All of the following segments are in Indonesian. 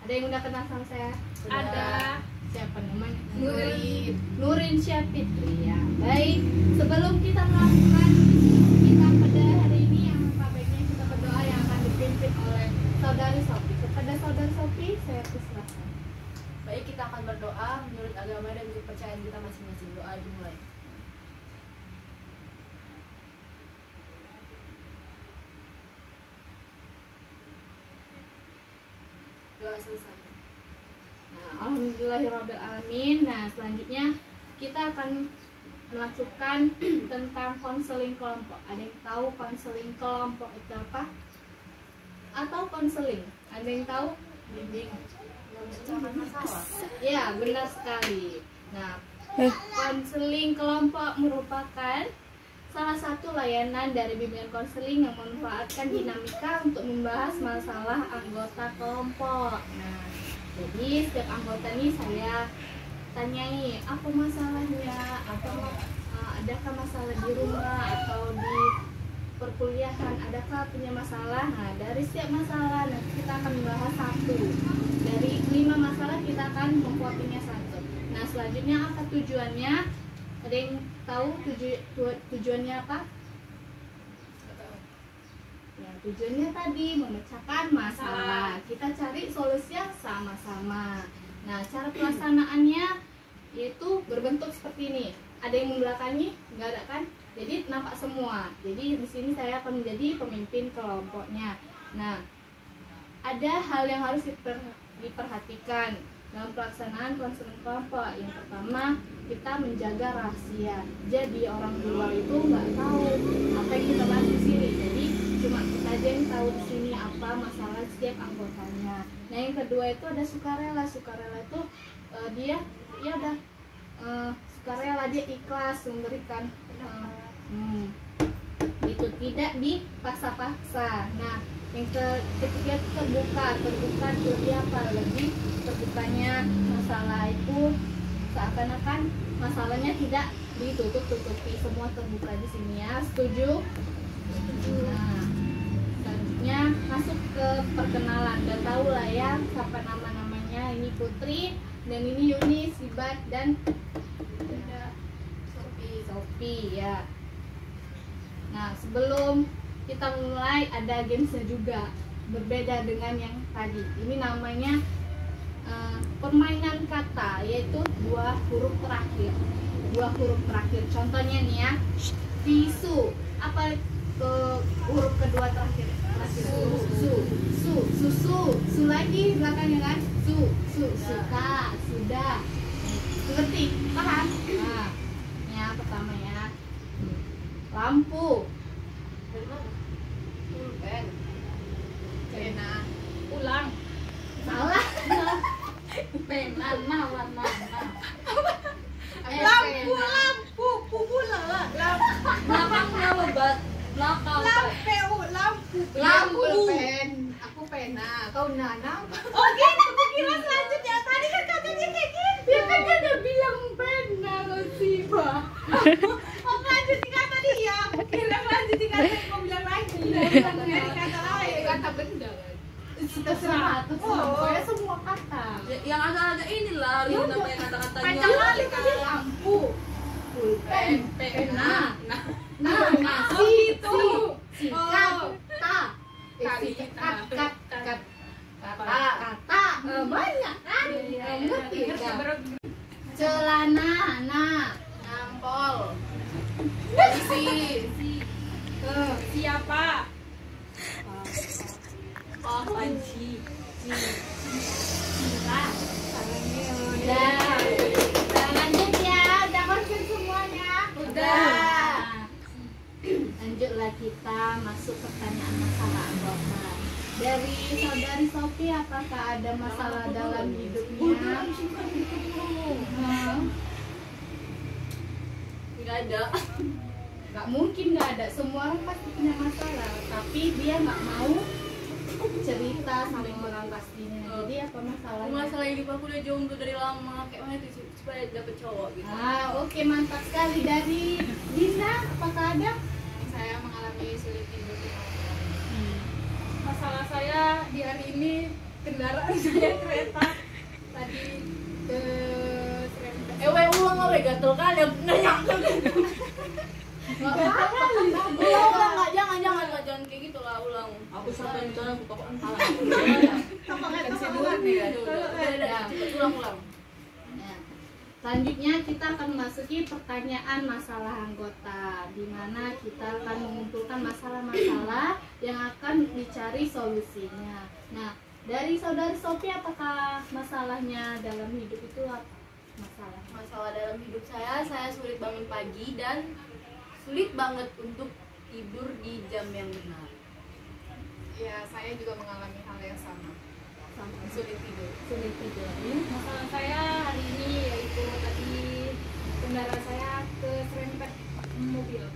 Ada yang udah kenal sama saya? Ada. Siapa namanya? Nurin Syafitri ya. Baik, sebelum kita melakukan kita pada hari ini, yang baiknya kita berdoa yang akan dipimpin oleh Saudari Sofi. Kepada Saudari Sofi, saya persilakan. Baik, kita akan berdoa menurut agama dan kepercayaan kita masing-masing. Doa dimulai. Doa selesai. Nah, alhamdulillahirrahmanirrahim. Nah, selanjutnya kita akan melakukan tentang konseling kelompok. Ada yang tahu konseling kelompok itu apa? Atau konseling? Ada yang tahu? Bimbing yang menceritakan masalah. Ya, benar sekali. Nah, konseling kelompok merupakan salah satu layanan dari bimbingan konseling yang memanfaatkan dinamika untuk membahas masalah anggota kelompok. Nah, jadi setiap anggota ini saya tanyai apa masalahnya, adakah masalah di rumah atau di perkuliahan, adakah punya masalah. Nah, dari setiap masalah nanti kita akan membahas satu. Dari 5 masalah kita akan membuatnya satu. Nah, selanjutnya apa tujuannya? Ada yang tahu tujuannya apa? Ya, tujuannya tadi memecahkan masalah. Kita cari solusinya sama-sama. Nah, cara pelaksanaannya yaitu berbentuk seperti ini. Ada yang membelakangi? Enggak ada kan? Jadi nampak semua. Jadi di sini saya akan menjadi pemimpin kelompoknya. Nah, ada hal yang harus diperhatikan dalam pelaksanaan konseling kelompok. Yang pertama, kita menjaga rahasia. Jadi orang di luar itu nggak tahu apa yang kita bahas di sini. Jadi cuma kita aja yang tahu di sini apa masalah setiap anggotanya. Nah, yang kedua itu ada sukarela. Sukarela itu dia ya udah sukarela, dia ikhlas memberikan itu, tidak dipaksa-paksa. Nah, yang ketiga itu terbuka lebih apa? Lebih terbukanya masalah itu seakan-akan masalahnya tidak ditutup-tutupi, semua terbuka di sini ya. Setuju? Nah, selanjutnya masuk ke perkenalan. Udah tahu lah ya siapa nama-namanya. Ini Putri dan ini Yuni, Sibat dan Sofi ya. Nah, sebelum kita mulai ada gamesnya juga, berbeda dengan yang tadi. Ini namanya permainan kata, yaitu 2 huruf terakhir. 2 huruf terakhir. Contohnya nih ya, tisu. Apa huruf kedua terakhir? Su lagi belakangnya kan? Suka, sudah. Ngerti? Paham? Nah, yang pertama ya. Lampu. Pulpen. Pena. Ulang. Salah. Pena. Warna. Lampu, pula. Belakangnya lebat. Belakang. Lampu. Pen. Aku pena. Kau nanam. Oh gitu, aku kira selanjutnya. Tadi kan katanya kayak gitu. Dia kan dia udah bilang pena loh Siba. Oh lanjutin kata dia. Aku kira lanjutin kata yang kau bilang lagi. Dari kata lain. Kata benda kan. Terserah. Pokoknya semua kata. Yang agak-agak inilah namanya kata-katanya. Panjang kali tadi. Lampu. Pulpen. Pena. Oh gitu. Sikat. Kata. Banyak kan? Ngerti kan? Celana. Nampol. Siapa? Oh, panci. Udah. Udah lanjut ya. Udah konsen semuanya. Udah. Lanjutlah kita masuk pertanyaan masalah anggota. Dari Saudari Sofi, apakah ada masalah dalam hidupnya? Nggak ada. Gak mungkin nggak ada. Semua orang pasti punya masalah, tapi dia nggak mau cerita sama orang pastinya. Jadi apa masalahnya? Masalah hidup aku udah jomblo dari lama, kayak mana itu supaya dapet cowok gitu. Oke, mantap sekali. Dari Dinda, apakah ada? Saya mengalami sulit hidup. Masalah saya di hari ini kendaraan saya kereta tadi ke Serempet. Ulang apa gatel kali nggak nyangka ulang nggak jangan kayak gitu lah ulang aku sampai rencana aku pokoknya ulang Ya. Selanjutnya kita akan memasuki pertanyaan masalah anggota, di mana kita akan mengumpulkan masalah-masalah yang akan dicari solusinya. Nah, dari saudari Sophie, apakah masalahnya dalam hidup itu apa? Masalah dalam hidup saya sulit bangun pagi dan sulit banget untuk tidur di jam yang benar. Ya, saya juga mengalami hal yang sama. Sulit tidur. Masalah saya hari ini yaitu tadi kendaraan saya ke Serempet mobil.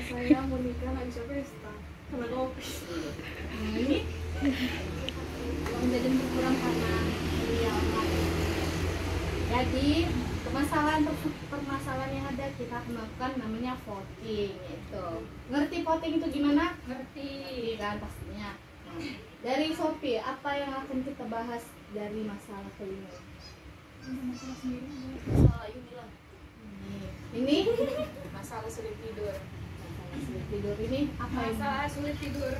Saya mau nikah nggak bisa pesta karena kopi. Nah, ini menjadi berkurang karena beliau. Jadi permasalahan yang ada kita akan melakukan namanya voting itu. Ngerti voting itu gimana? Ngerti. Kan pastinya. Nah, dari Sophie, apa yang akan kita bahas dari masalah kelima? Masalah ini lah. Ini Masalah sulit tidur. masalah sulit tidur ini apa yang Masalah sulit tidur.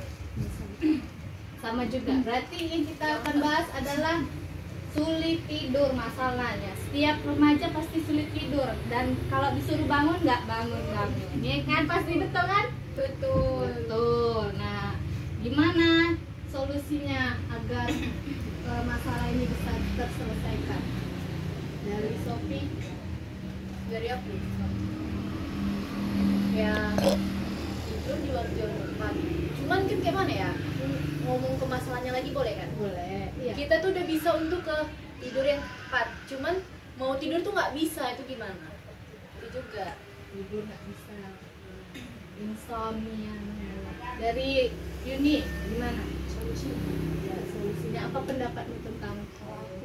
sama juga? Berarti yang kita akan bahas adalah sulit tidur masalahnya. Setiap remaja pasti sulit tidur dan kalau disuruh bangun nggak bangun. Ini kan pasti betul kan? Betul. Nah, gimana solusinya agar masalah ini bisa terselesaikan? Dari Sophie, Dari aku. ya Tidur di waktu yang tepat. Cuman kan kayak mana ya? Ngomong ke masalahnya lagi boleh kan? boleh. Iya. Kita tuh udah bisa untuk ke tidur yang tepat. Cuman mau tidur tuh nggak bisa, itu gimana? Itu juga. Tidur nggak bisa. Insomnia. Dari Yuni, gimana solusinya? Ya, solusinya apa pendapatmu tentang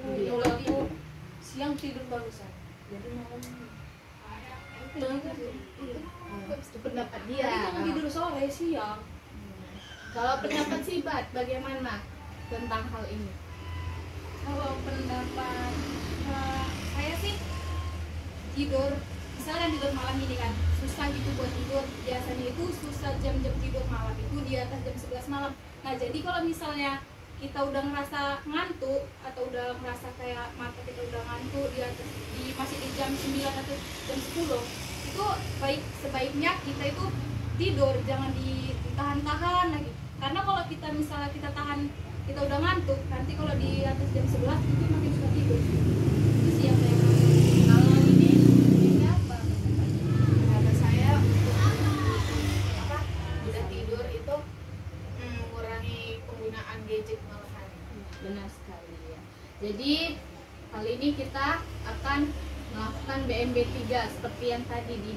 Kalau aku siang tidur barusan. Jadi malam itu pendapat dia. Tapi kalau tidur sore siang. Kalau pendapat Sibat bagaimana tentang hal ini? Kalau pendapat saya sih tidur, misalnya tidur malam ini kan susah gitu buat tidur, biasanya itu susah jam-jam tidur malam itu di atas jam 11 malam. Nah jadi kalau misalnya kita udah ngerasa ngantuk atau udah ngerasa kayak mata kita udah ngantuk masih di jam 9 atau jam 10, itu sebaiknya kita itu tidur, jangan ditahan-tahan lagi. Karena kalau kita misalnya kita tahan, kita udah ngantuk, nanti kalau di atas jam 11 itu makin susah tidur. Itu sih yang saya Kalau ini apa? Kata saya apa? Udah tidur itu mengurangi penggunaan gadget malam hari. Benar sekali ya. Jadi kali ini kita akan melakukan BMB 3 seperti yang tadi di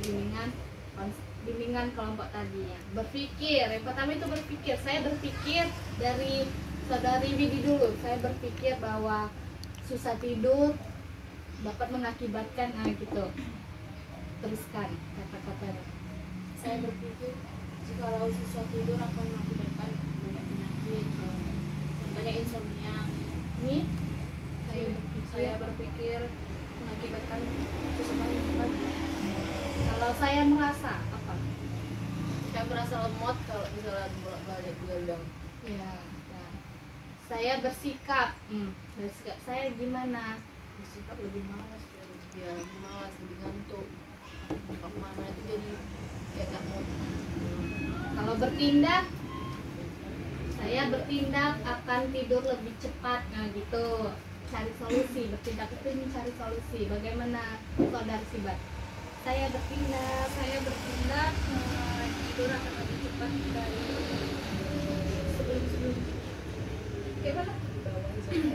bimbingan kelompok tadi ya. Berpikir, yang pertama itu berpikir. Saya berpikir dari saudari Widi dulu. Saya berpikir bahwa susah tidur dapat mengakibatkan gitu. Teruskan kata-katanya. Saya berpikir jikalau susah tidur akan mengakibatkan banyak penyakit, contohnya insomnia. Ini Saya berpikir mengakibatkan kesusahan hidup. kalau saya merasa apa? Saya merasa lemot kalau misalnya bolak-balik begadang. Ya, nah. Saya bersikap. Bersikap saya gimana? Bersikap lebih malas, lebih ngantuk. Kemana itu jadi kayak gak mau. Kalau bertindak, saya bertindak akan tidur lebih cepat. Nah gitu, cari solusi. Bertindak itu mencari solusi. Bagaimana saudara Sibat? Saya bertindak tidur akan lebih cepat dari sebelum gimana?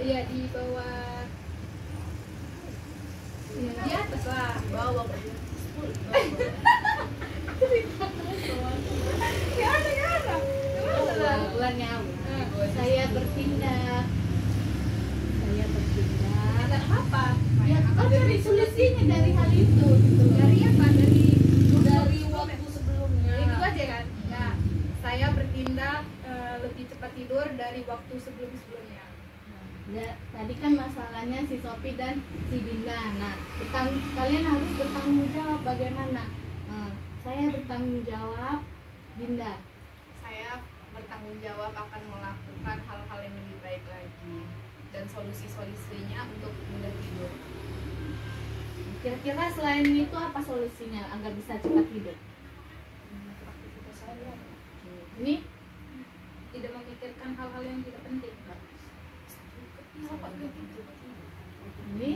Iya di bawah, ya, di atas lah. Bawa Bukan ngawur. Saya bertindak. Ada apa? Ya, cari solusinya dari hal itu. Gitu. Dari apa? dari waktu sebelumnya. Itu aja kan. Ya, saya bertindak lebih cepat tidur dari waktu sebelumnya. Ya, tadi kan masalahnya si Sophie dan si Dinda. Nah, kalian harus bertanggung jawab bagaimana? Saya bertanggung jawab, Dinda. Saya bertanggung jawab akan melakukan hal-hal yang lebih baik lagi dan solusi-solusinya untuk mudah tidur. Kira-kira selain itu apa solusinya agar bisa cepat tidur? Aktivitas saya Ini tidak memikirkan hal-hal yang tidak penting. ini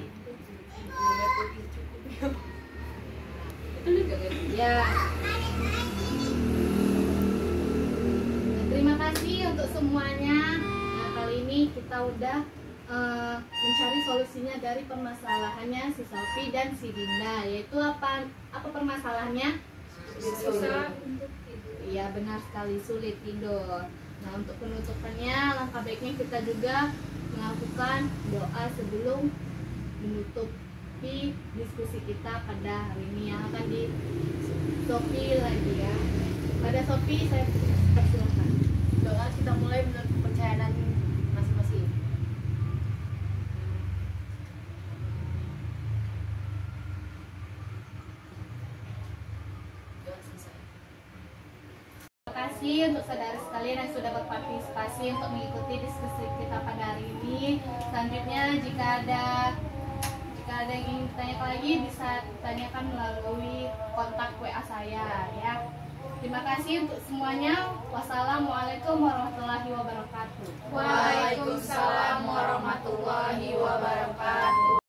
Itu juga ya. Terima kasih untuk semuanya. Nah, kali ini kita udah mencari solusinya dari permasalahannya si Sophie dan si Dinda, yaitu apa permasalahannya? Susah untuk tidur. Iya, benar sekali, sulit tidur. Nah, untuk penutupannya langkah baiknya kita juga melakukan doa sebelum menutupi diskusi kita pada hari ini yang akan di Sophie lagi ya. Pada Sophie saya persilakan. doa kita mulai menurut kepercayaan masing-masing. Doa selesai. Terima kasih untuk saudara sekalian yang sudah berpartisipasi untuk mengikuti diskusi kita pada hari ini. Selanjutnya jika ada yang ingin ditanyakan lagi bisa ditanyakan melalui kontak WA saya ya. Terima kasih untuk semuanya. Wassalamualaikum warahmatullahi wabarakatuh. Waalaikumsalam warahmatullahi wabarakatuh.